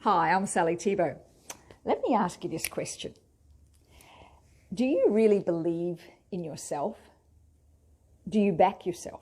Hi, I'm Sally Thibault. Let me ask you this question. Do you really believe in yourself? Do you back yourself?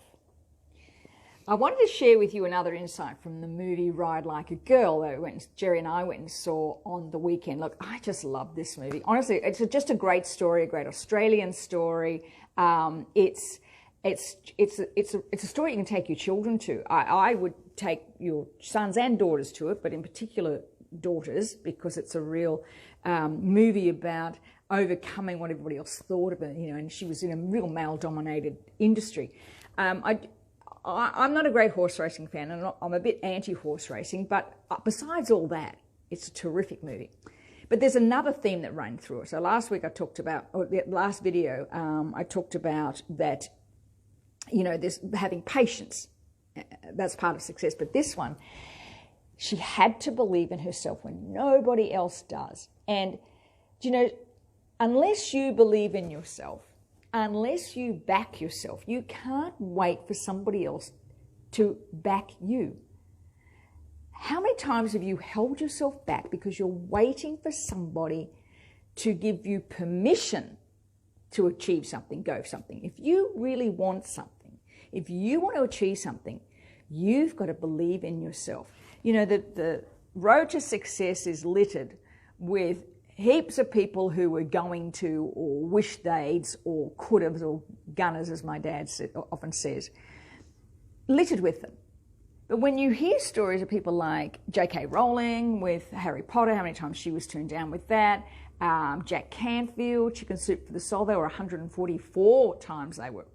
I wanted to share with you another insight from the movie Ride Like a Girl that Jerry and I went and saw on the weekend. Look, I just love this movie. Honestly, it's just a great story, a great Australian story. It's a story you can take your children to. I would take your sons and daughters to it, but in particular daughters, because it's a real movie about overcoming what everybody else thought of her, and she was in a real male-dominated industry. I'm not a great horse racing fan, and I'm a bit anti-horse racing, but besides all that, it's a terrific movie. But there's another theme that ran through it. So last week I talked about, or the last video, I talked about that, this having patience. That's part of success. But this one, she had to believe in herself when nobody else does. And, unless you believe in yourself, unless you back yourself, you can't wait for somebody else to back you. How many times have you held yourself back because you're waiting for somebody to give you permission to achieve something, go for something? If you really want something, if you want to achieve something, you've got to believe in yourself. The road to success is littered with heaps of people who were going to, or wished they'd, or could have, or gunners, as my dad often says, littered with them. But when you hear stories of people like J.K. Rowling with Harry Potter, how many times she was turned down with that, Jack Canfield, Chicken Soup for the Soul, there were 144 times they were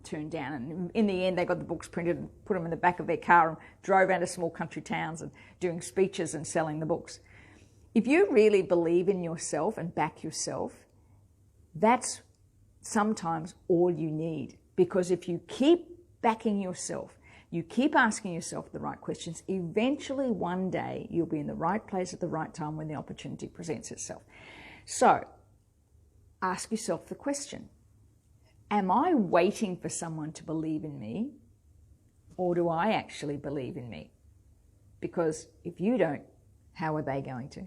turned down. And in the end, they got the books printed and put them in the back of their car and drove out to small country towns and doing speeches and selling the books. If you really believe in yourself and back yourself, that's sometimes all you need. Because if you keep backing yourself, you keep asking yourself the right questions, eventually one day you'll be in the right place at the right time when the opportunity presents itself. So, ask yourself the question, am I waiting for someone to believe in me, or do I actually believe in me? Because if you don't, how are they going to?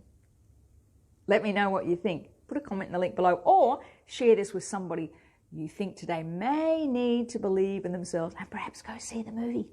Let me know what you think. Put a comment in the link below, or share this with somebody you think today may need to believe in themselves, and perhaps go see the movie.